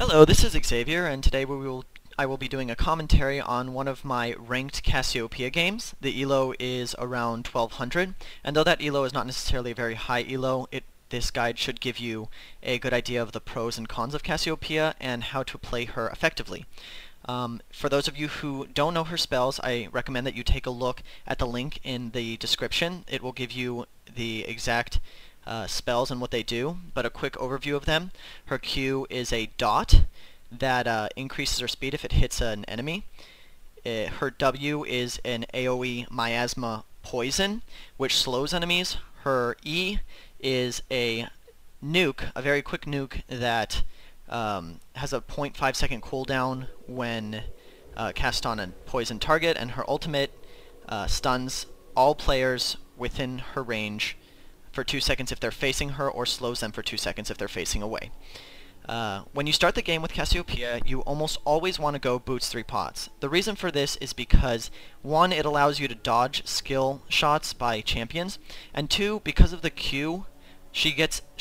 Hello, this is Xavier, and today I will be doing a commentary on one of my ranked Cassiopeia games. The elo is around 1200, and though that elo is not necessarily a very high elo, this guide should give you a good idea of the pros and cons of Cassiopeia and how to play her effectively. For those of you who don't know her spells, I recommend that you take a look at the link in the description. It will give you the exact spells and what they do, but a quick overview of them. Her Q is a dot that increases her speed if it hits an enemy. Her W is an AoE miasma poison, which slows enemies. Her E is a nuke, a very quick nuke that has a 0.5 second cooldown when cast on a poison target, and her ultimate stuns all players within her range for 2 seconds if they're facing her, or slows them for 2 seconds if they're facing away. When you start the game with Cassiopeia, you almost always want to go boots 3 pots. The reason for this is because, 1, it allows you to dodge skill shots by champions, and 2, because of the Q, she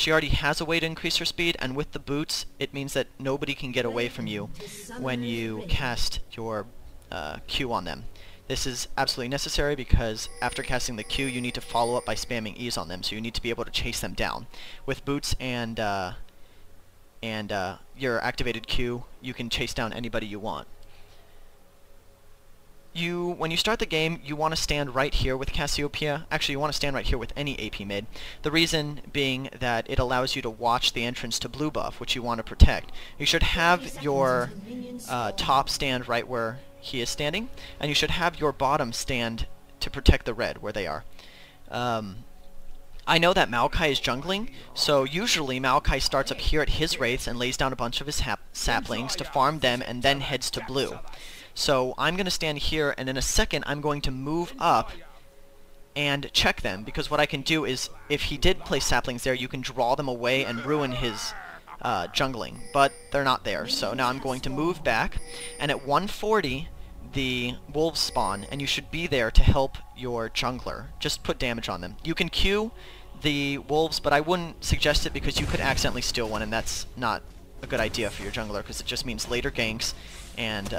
already has a way to increase her speed, and with the boots, it means that nobody can get away from you when you cast your Q on them. This is absolutely necessary because after casting the Q, you need to follow up by spamming E's on them, so you need to be able to chase them down. With boots and your activated Q, you can chase down anybody you want. When you start the game, you want to stand right here with Cassiopeia. Actually, you want to stand right here with any AP mid. The reason being that it allows you to watch the entrance to blue buff, which you want to protect. You should have your top stand right where he is standing, and you should have your bottom stand to protect the red where they are. I know that Maokai is jungling, so usually Maokai starts up here at his wraiths and lays down a bunch of his saplings to farm them and then heads to blue. So I'm going to stand here, and in a second I'm going to move up and check them, because what I can do is, if he did place saplings there, you can draw them away and ruin his jungling, but they're not there. So now I'm going to move back, and at 140 the wolves spawn, and you should be there to help your jungler. Just put damage on them. You can Q the wolves, but I wouldn't suggest it because you could accidentally steal one, and that's not a good idea for your jungler, because it just means later ganks and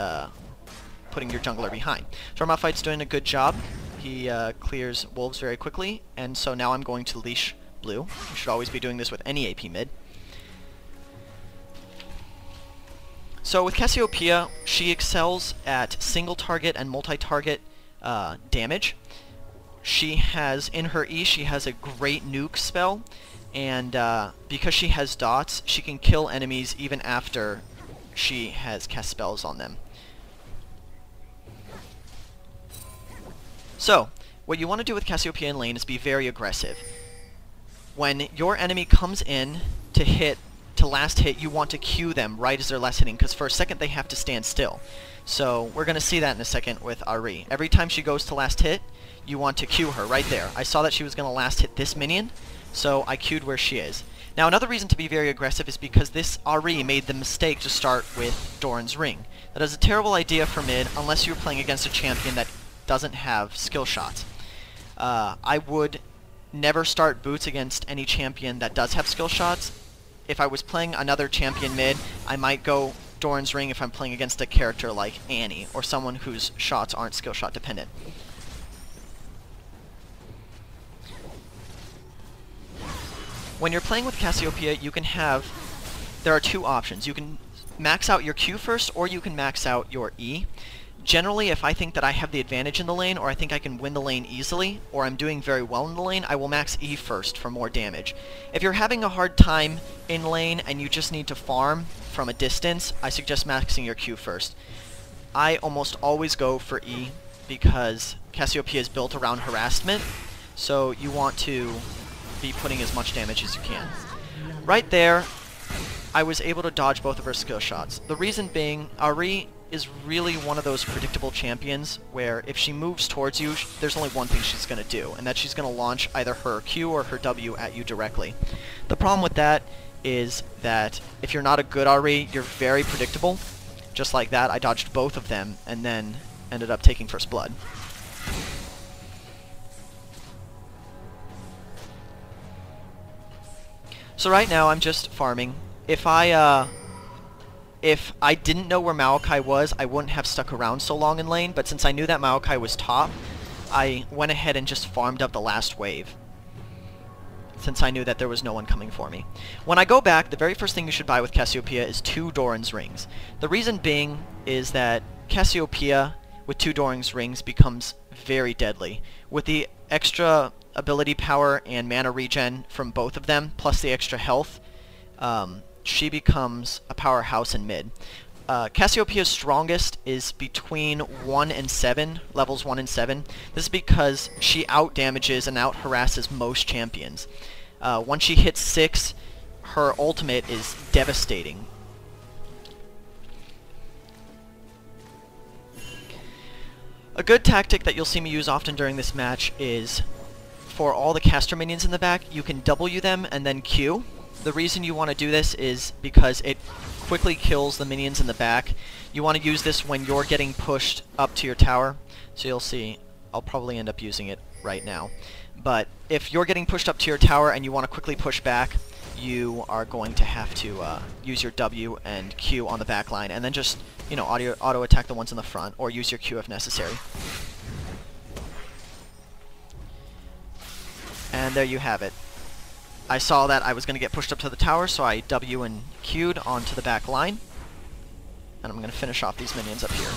putting your jungler behind. Seraph doing a good job. He clears wolves very quickly, and so now I'm going to leash blue. You should always be doing this with any AP mid. So with Cassiopeia, she excels at single target and multi-target damage. She has, in her E, she has a great nuke spell, and because she has dots, she can kill enemies even after she has cast spells on them. So, what you want to do with Cassiopeia in lane is be very aggressive. When your enemy comes in to last hit, you want to Q them right as they're last hitting, because for a second they have to stand still. So we're going to see that in a second with Ahri. Every time she goes to last hit, you want to Q her right there. I saw that she was going to last hit this minion, so I Q'd where she is. Now another reason to be very aggressive is because this Ahri made the mistake to start with Dorans Ring. That is a terrible idea for mid unless you're playing against a champion that doesn't have skill shots. I would never start boots against any champion that does have skill shots. If I was playing another champion mid, I might go Dorans Ring if I'm playing against a character like Annie, or someone whose shots aren't skill shot dependent. When you're playing with Cassiopeia, there are 2 options. You can max out your Q first, or you can max out your E. Generally, if I think that I have the advantage in the lane, or I think I can win the lane easily, or I'm doing very well in the lane, I will max E first for more damage. If you're having a hard time in lane and you just need to farm from a distance, I suggest maxing your Q first. I almost always go for E because Cassiopeia is built around harassment, so you want to be putting as much damage as you can. Right there, I was able to dodge both of her skill shots. The reason being, Ahri is really one of those predictable champions where if she moves towards you, there's only one thing she's going to do, and that she's going to launch either her Q or her W at you directly. The problem with that is that if you're not a good Ahri, you're very predictable. Just like that, I dodged both of them and then ended up taking first blood. So right now I'm just farming. If I if I didn't know where Maokai was, I wouldn't have stuck around so long in lane, but since I knew that Maokai was top, I went ahead and just farmed up the last wave, since I knew that there was no one coming for me. When I go back, the very first thing you should buy with Cassiopeia is 2 Dorans rings. The reason being is that Cassiopeia with 2 Dorans rings becomes very deadly. With the extra ability power and mana regen from both of them, plus the extra health, she becomes a powerhouse in mid. Cassiopeia's strongest is between 1 and 7, levels 1 and 7. This is because she out-damages and out-harasses most champions. Once she hits 6, her ultimate is devastating. A good tactic that you'll see me use often during this match is, for all the caster minions in the back, you can W them and then Q. The reason you want to do this is because it quickly kills the minions in the back. You want to use this when you're getting pushed up to your tower. So you'll see, I'll probably end up using it right now. But if you're getting pushed up to your tower and you want to quickly push back, you are going to have to use your W and Q on the back line, and then just, you know, auto attack the ones in the front, or use your Q if necessary. And there you have it. I saw that I was going to get pushed up to the tower, so I W and Q'd onto the back line. And I'm going to finish off these minions up here.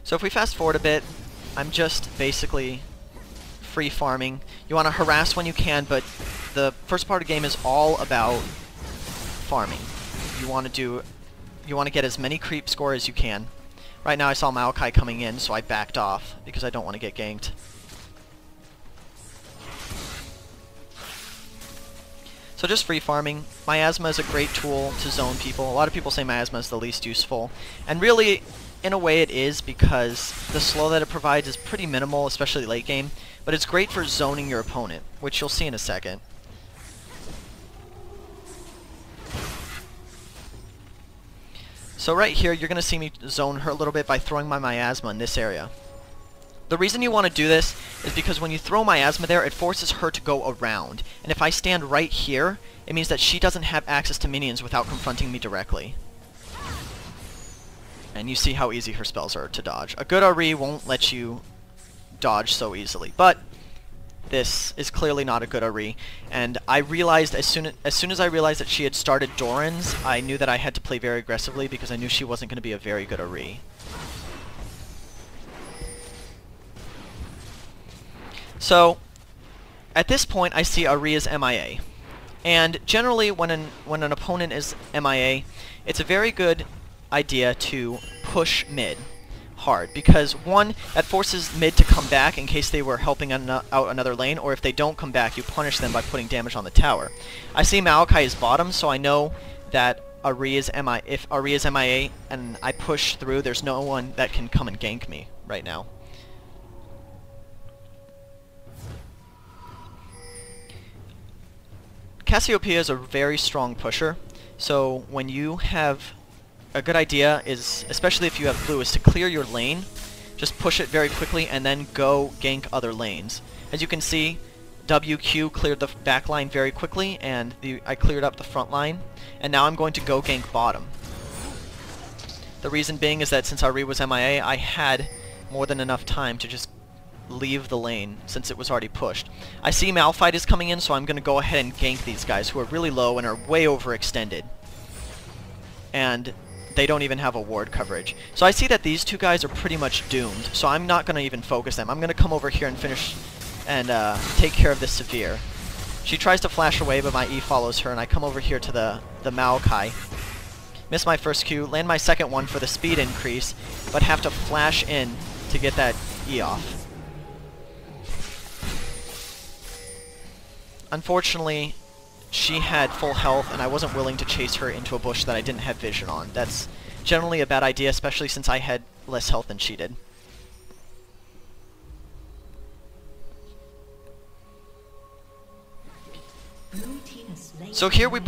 So if we fast forward a bit, I'm just basically free farming. You want to harass when you can, but the first part of the game is all about farming. You want to get as many creep score as you can. Right now I saw Maokai coming in, so I backed off because I don't want to get ganked. So just free farming. Miasma is a great tool to zone people. A lot of people say Miasma is the least useful. And really, in a way it is, because the slow that it provides is pretty minimal, especially late game. But it's great for zoning your opponent, which you'll see in a second. So right here, you're going to see me zone her a little bit by throwing my Miasma in this area. The reason you want to do this is because when you throw Miasma there, it forces her to go around. And if I stand right here, it means that she doesn't have access to minions without confronting me directly. And you see how easy her spells are to dodge. A good Ahri won't let you dodge so easily, but this is clearly not a good Ahri. And I realized as soon as I realized that she had started Dorans, I knew that I had to play very aggressively because I knew she wasn't going to be a very good Ahri. So, at this point, I see Ahri as MIA. And generally, when an opponent is MIA, it's a very good idea to push mid hard. Because, one, that forces mid to come back in case they were helping out another lane, or if they don't come back, you punish them by putting damage on the tower. I see Maokai is bottom, so I know that Ahri is if Ahri is MIA and I push through, there's no one that can come and gank me right now. Cassiopeia is a very strong pusher, so when you have a good idea is, especially if you have blue, is to clear your lane, just push it very quickly and then go gank other lanes. As you can see, WQ cleared the back line very quickly, and I cleared up the front line, and now I'm going to go gank bottom. The reason being is that since Ahri was MIA, I had more than enough time to just leave the lane since it was already pushed. I see Malphite is coming in, so I'm going to go ahead and gank these guys who are really low and are way overextended. And they don't even have a ward coverage. So I see that these two guys are pretty much doomed, so I'm not going to even focus them. I'm going to come over here and finish and take care of this Severe. She tries to flash away, but my E follows her, and I come over here to the Maokai. Miss my first Q, land my second one for the speed increase, but have to flash in to get that E off. Unfortunately, she had full health, and I wasn't willing to chase her into a bush that I didn't have vision on. That's generally a bad idea, especially since I had less health than she did. So here we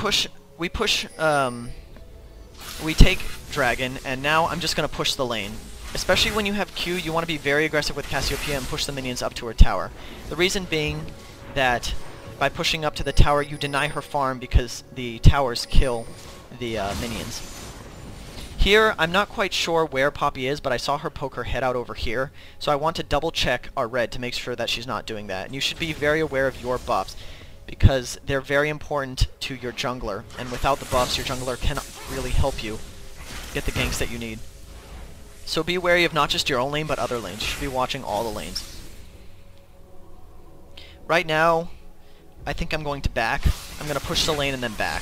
take Dragon, and now I'm just going to push the lane. Especially when you have Q, you want to be very aggressive with Cassiopeia and push the minions up to her tower. The reason being that by pushing up to the tower, you deny her farm because the towers kill the minions. Here, I'm not quite sure where Poppy is, but I saw her poke her head out over here, so I want to double check our red to make sure that she's not doing that. And you should be very aware of your buffs, because they're very important to your jungler, and without the buffs, your jungler cannot really help you get the ganks that you need. So be wary of not just your own lane, but other lanes. You should be watching all the lanes. Right now, I think I'm going to back. I'm going to push the lane and then back.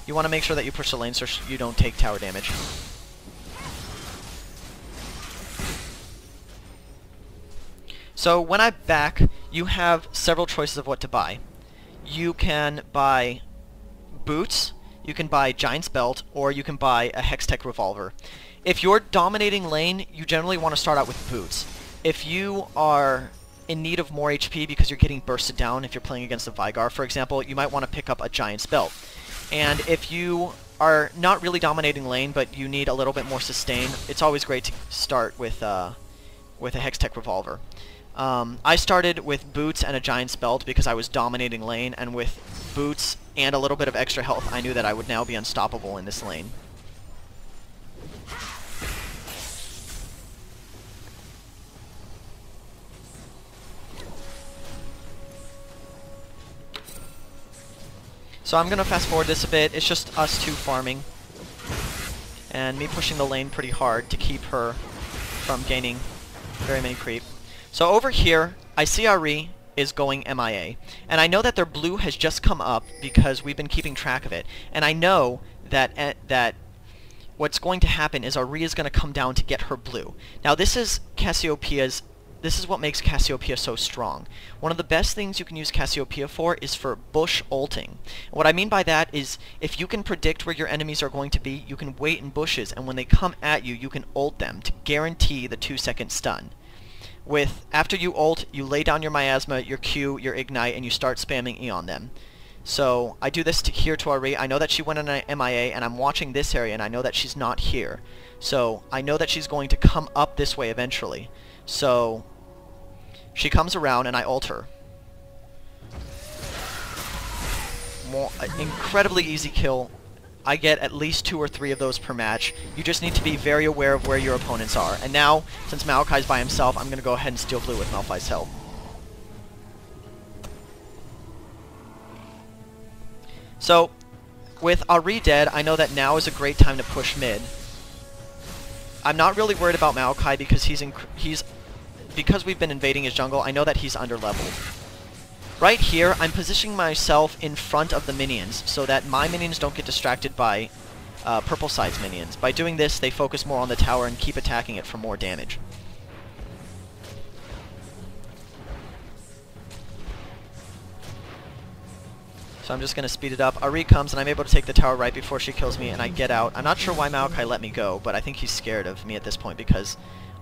You want to make sure that you push the lane so you don't take tower damage. So when I back, you have several choices of what to buy. You can buy boots, you can buy Giant's Belt, or you can buy a Hextech Revolver. If you're dominating lane, you generally want to start out with boots. If you are in need of more HP because you're getting bursted down, if you're playing against a Vigar, for example, you might want to pick up a Giant's Belt. And if you are not really dominating lane, but you need a little bit more sustain, it's always great to start with a Hextech Revolver. I started with boots and a Giant's Belt because I was dominating lane, and with boots and a little bit of extra health, I knew that I would now be unstoppable in this lane. So I'm going to fast forward this a bit. It's just us two farming, and me pushing the lane pretty hard to keep her from gaining very many creep. So over here, I see Ahri is going MIA, and I know that their blue has just come up because we've been keeping track of it, and I know that what's going to happen is Ahri is going to come down to get her blue. Now this is what makes Cassiopeia so strong. One of the best things you can use Cassiopeia for is for bush ulting. And what I mean by that is if you can predict where your enemies are going to be, you can wait in bushes, and when they come at you, you can ult them to guarantee the 2-second stun. After you ult, you lay down your miasma, your Q, your ignite, and you start spamming E on them. So I do this here to Ahri. I know that she went on an MIA, and I'm watching this area, and I know that she's not here. So I know that she's going to come up this way eventually. So she comes around, and I ult her. Incredibly easy kill. I get at least 2 or 3 of those per match. You just need to be very aware of where your opponents are. And now, since Maokai's by himself, I'm going to go ahead and steal blue with Malphite's help. So, with Ahri dead, I know that now is a great time to push mid. I'm not really worried about Maokai because because we've been invading his jungle, I know that he's underleveled. Right here, I'm positioning myself in front of the minions so that my minions don't get distracted by purple side's minions. By doing this, they focus more on the tower and keep attacking it for more damage. So I'm just going to speed it up. Ahri comes, and I'm able to take the tower right before she kills me, and I get out. I'm not sure why Maokai let me go, but I think he's scared of me at this point because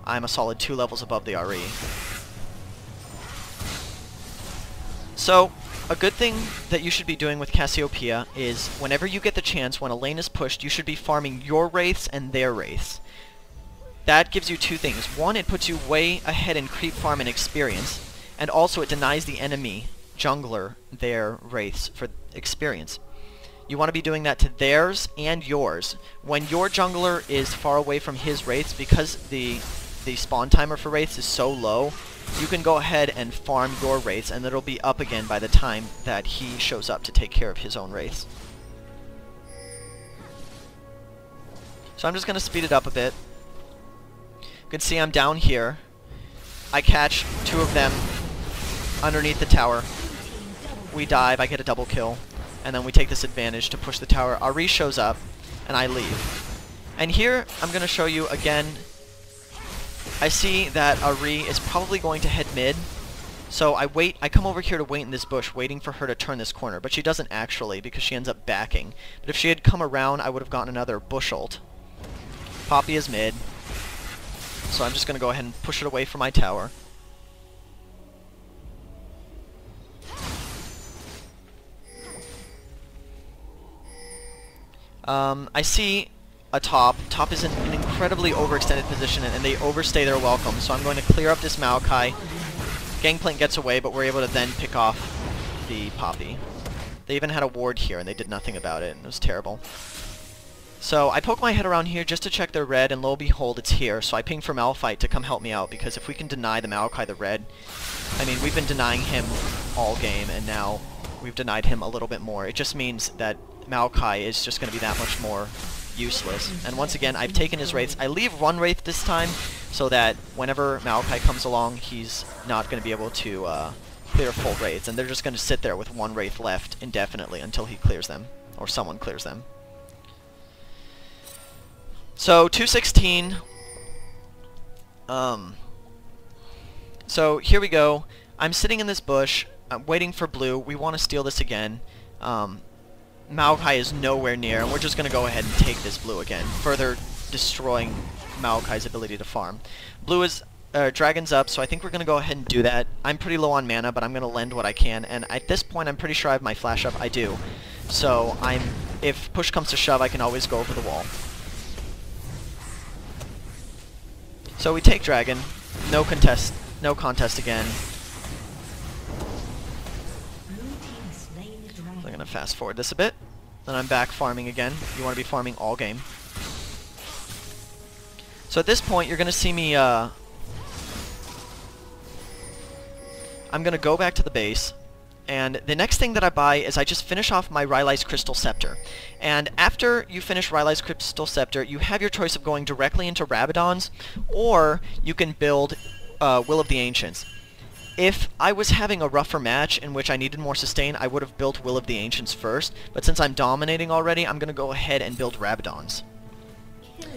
I'm a solid 2 levels above the Ahri. So, a good thing that you should be doing with Cassiopeia is whenever you get the chance, when a lane is pushed, you should be farming your wraiths and their wraiths. That gives you 2 things. One, it puts you way ahead in creep farm and experience, and also it denies the enemy jungler their wraiths for experience. You want to be doing that to theirs and yours. When your jungler is far away from his wraiths, because the spawn timer for wraiths is so low, you can go ahead and farm your wraiths, and it'll be up again by the time that he shows up to take care of his own wraiths. So I'm just going to speed it up a bit. You can see I'm down here. I catch 2 of them underneath the tower. We dive, I get a double kill, and then we take this advantage to push the tower. Ahri shows up, and I leave. And here, I'm going to show you again. I see that Ahri is probably going to head mid, so I come over here to wait in this bush, waiting for her to turn this corner, but she doesn't actually, because she ends up backing. But if she had come around, I would have gotten another bush ult. Poppy is mid, so I'm just going to go ahead and push it away from my tower. I see a top. Top is in an incredibly overextended position, and they overstay their welcome, so I'm going to clear up this Maokai. Gangplank gets away, but we're able to then pick off the Poppy. They even had a ward here, and they did nothing about it, and it was terrible. So I poke my head around here just to check their red, and lo and behold, it's here. So I ping for Malphite to come help me out, because if we can deny the Maokai the red, I mean, we've been denying him all game, and now we've denied him a little bit more. It just means that Maokai is just going to be that much more useless. And once again, I've taken his wraiths. I leave one wraith this time, so that whenever Maokai comes along, he's not going to be able to clear full wraiths, and they're just going to sit there with one wraith left indefinitely until he clears them, or someone clears them. So 216. So here we go. I'm sitting in this bush. I'm waiting for blue. We want to steal this again. Maokai is nowhere near, and we're just going to go ahead and take this blue again, further destroying Maokai's ability to farm. Blue is dragon's up, so I think we're going to go ahead and do that. I'm pretty low on mana, but I'm going to lend what I can, and at this point I'm pretty sure I have my flash up. I do. So if push comes to shove, I can always go over the wall. So we take dragon. No contest again. So I'm going to fast forward this a bit. Then I'm back farming again. You want to be farming all game. So at this point, you're going to see me... I'm going to go back to the base. And the next thing that I buy is I just finish off my Rylai's Crystal Scepter. And after you finish Rylai's Crystal Scepter, you have your choice of going directly into Rabadon's, or you can build Will of the Ancients. If I was having a rougher match in which I needed more sustain, I would have built Will of the Ancients first, but since I'm dominating already, I'm going to go ahead and build Rabadon's.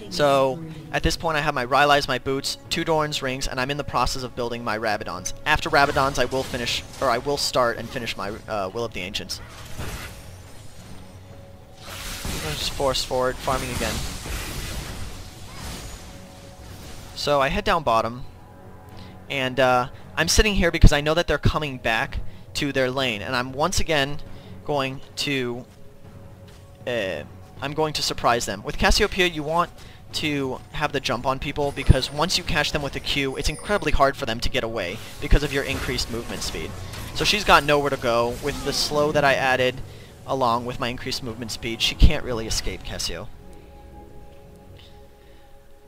So, at this point I have my Rylai's, my boots, 2 Dorans rings, and I'm in the process of building my Rabadon's. After Rabadon's, I will start and finish my Will of the Ancients. I'm going to just force forward, farming again. So I head down bottom, and I'm sitting here because I know that they're coming back to their lane, and I'm once again going to surprise them. With Cassiopeia, you want to have the jump on people, because once you catch them with a Q, it's incredibly hard for them to get away because of your increased movement speed. So she's got nowhere to go. With the slow that I added along with my increased movement speed, she can't really escape Cassio.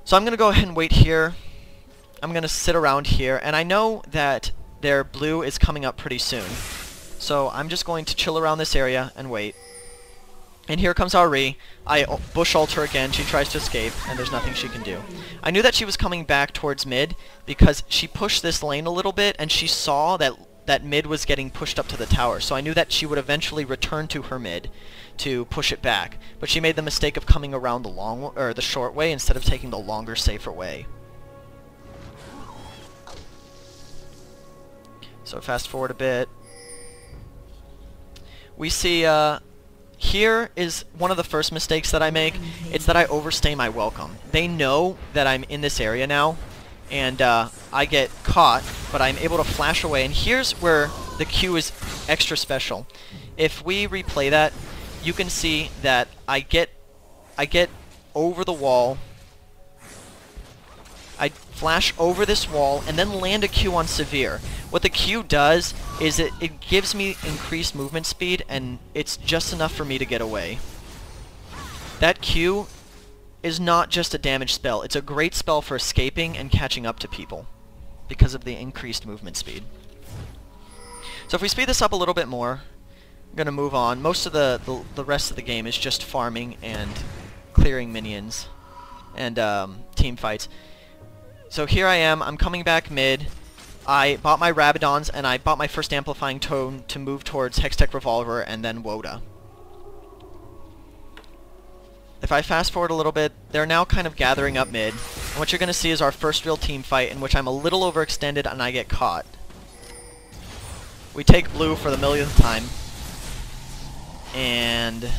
So I'm going to go ahead and wait here. I'm going to sit around here, and I know that their blue is coming up pretty soon. So I'm just going to chill around this area and wait. And here comes Ahri. I bush ult her again. She tries to escape, and there's nothing she can do. I knew that she was coming back towards mid because she pushed this lane a little bit, and she saw that mid was getting pushed up to the tower. So I knew that she would eventually return to her mid to push it back. But she made the mistake of coming around the short way instead of taking the longer, safer way. So fast forward a bit. We see here is one of the first mistakes that I make. It's that I overstay my welcome. They know that I'm in this area now, and I get caught, but I'm able to flash away. And here's where the Q is extra special. If we replay that, you can see that I get over the wall. I flash over this wall and then land a Q on Severe. What the Q does is it gives me increased movement speed, and it's just enough for me to get away. That Q is not just a damage spell. It's a great spell for escaping and catching up to people because of the increased movement speed. So if we speed this up a little bit more, I'm going to move on. Most of the rest of the game is just farming and clearing minions and team fights. So here I am, I'm coming back mid. I bought my Rabadons, and I bought my first Amplifying Tone to move towards Hextech Revolver and then Woda. If I fast forward a little bit, they're now kind of gathering up mid. And what you're going to see is our first real team fight in which I'm a little overextended and I get caught. We take blue for the millionth time. And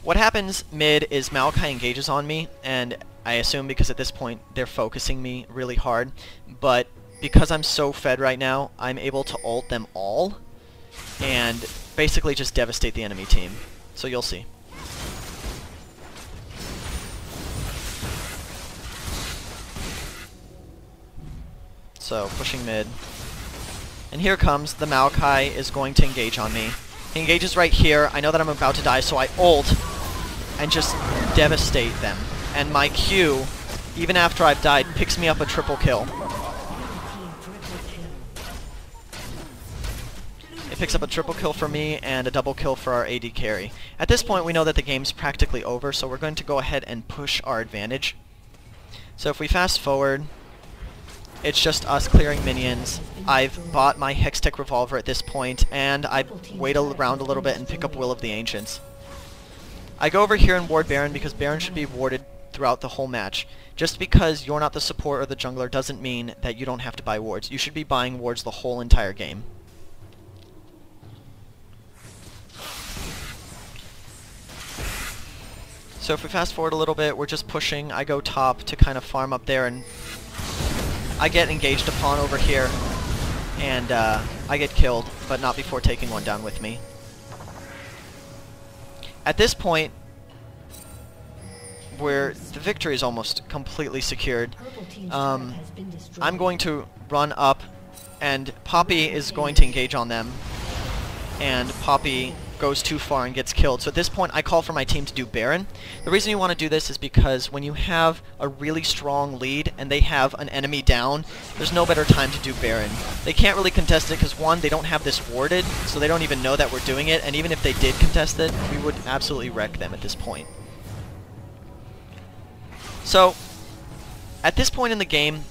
what happens mid is Maokai engages on me, and I assume because at this point they're focusing me really hard, but because I'm so fed right now, I'm able to ult them all and basically just devastate the enemy team. So you'll see. So pushing mid. And here comes the Maokai is going to engage on me. He engages right here. I know that I'm about to die, so I ult. and just devastate them. And my Q, even after I've died, picks me up a triple kill. It picks up a triple kill for me and a double kill for our AD carry. At this point we know that the game's practically over, so we're going to go ahead and push our advantage. So if we fast forward, it's just us clearing minions. I've bought my Hextech Revolver at this point, and I wait around a little bit and pick up Will of the Ancients. I go over here and ward Baron because Baron should be warded throughout the whole match. Just because you're not the support or the jungler doesn't mean that you don't have to buy wards. You should be buying wards the whole entire game. So if we fast forward a little bit, we're just pushing. I go top to kind of farm up there, and I get engaged upon over here, and I get killed, but not before taking one down with me. At this point, where the victory is almost completely secured, I'm going to run up, and Poppy is going to engage on them, and Poppy goes too far and gets killed. So at this point I call for my team to do Baron. The reason you want to do this is because when you have a really strong lead and they have an enemy down, there's no better time to do Baron. They can't really contest it because, one, they don't have this warded, so they don't even know that we're doing it, and even if they did contest it, we would absolutely wreck them at this point. So at this point in the game,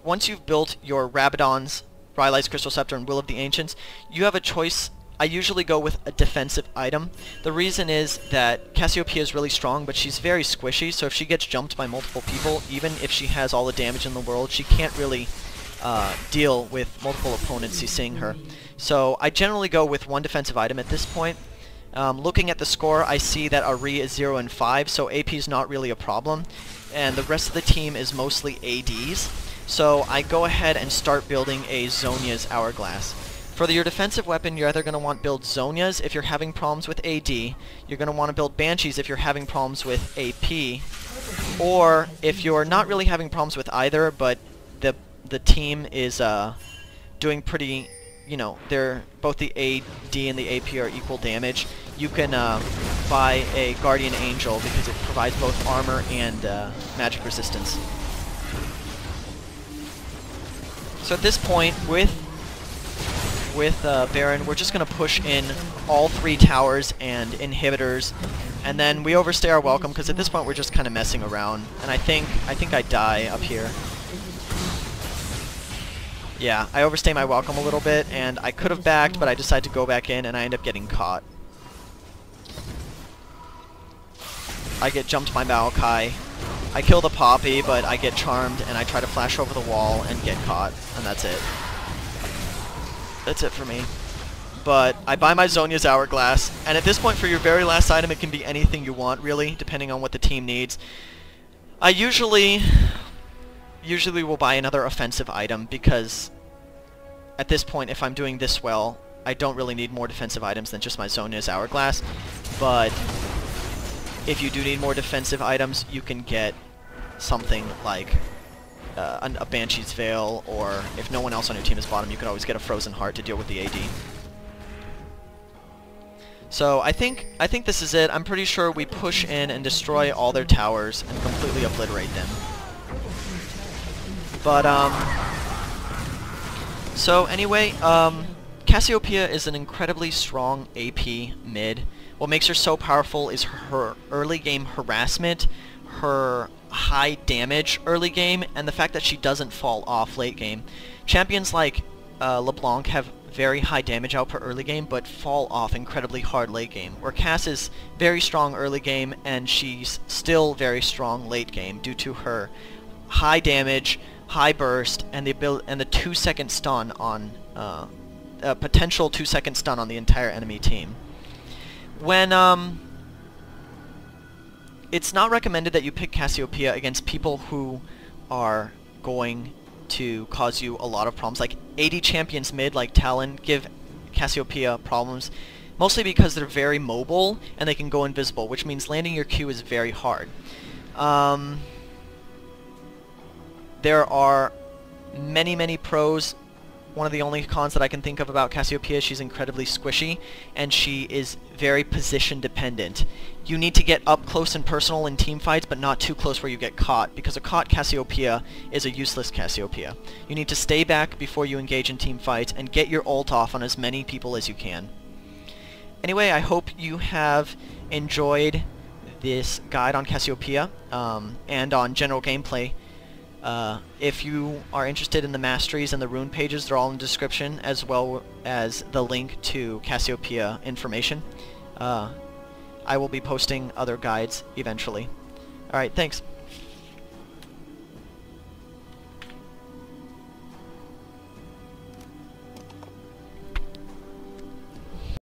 once you've built your Rabadons, Rylai's Crystal Scepter, and Will of the Ancients, you have a choice. I usually go with a defensive item. The reason is that Cassiopeia is really strong, but she's very squishy, so if she gets jumped by multiple people, even if she has all the damage in the world, she can't really deal with multiple opponents CCing her. So I generally go with one defensive item at this point. Looking at the score, I see that Ahri is 0 and 5, so AP is not really a problem, and the rest of the team is mostly ADs. So I go ahead and start building a Zhonya's Hourglass. For your defensive weapon, you're either going to want to build Zhonya's if you're having problems with AD, you're going to want to build Banshees if you're having problems with AP, or if you're not really having problems with either, but the team is doing pretty, you know, they're both the AD and the AP are equal damage, you can buy a Guardian Angel because it provides both armor and magic resistance. So at this point, with Baron, we're just going to push in all 3 towers and inhibitors, and then we overstay our welcome because at this point we're just kind of messing around, and I think I die up here. Yeah, I overstay my welcome a little bit, and I could have backed, but I decided to go back in, and I end up getting caught. I get jumped by Maokai. I kill the Poppy, but I get charmed, and I try to flash over the wall and get caught, and that's it. That's it for me. But I buy my Zhonya's Hourglass, and at this point for your very last item it can be anything you want, really, depending on what the team needs. I usually will buy another offensive item because at this point, if I'm doing this well, I don't really need more defensive items than just my Zhonya's Hourglass. But if you do need more defensive items, you can get something like a Banshee's Veil, or if no one else on your team is bottom, you can always get a Frozen Heart to deal with the AD. So I think this is it. I'm pretty sure we push in and destroy all their towers and completely obliterate them. But so anyway, Cassiopeia is an incredibly strong AP mid. What makes her so powerful is her early game harassment, her high damage early game, and the fact that she doesn't fall off late game. Champions like LeBlanc have very high damage output early game, but fall off incredibly hard late game, where Cass is very strong early game, and she's still very strong late game due to her high damage, high burst, and the 2-second stun on potential 2-second stun on the entire enemy team. When it's not recommended that you pick Cassiopeia against people who are going to cause you a lot of problems. Like AD champions mid, like Talon, give Cassiopeia problems, mostly because they're very mobile and they can go invisible, which means landing your Q is very hard. There are many pros one of the only cons that I can think of about Cassiopeia is she's incredibly squishy, and she is very position dependent. You need to get up close and personal in team fights, but not too close where you get caught, because a caught Cassiopeia is a useless Cassiopeia. You need to stay back before you engage in team fights, and get your ult off on as many people as you can. Anyway, I hope you have enjoyed this guide on Cassiopeia, and on general gameplay. If you are interested in the masteries and the rune pages, they're all in the description, as well as the link to Cassiopeia information. I will be posting other guides eventually. Alright, thanks.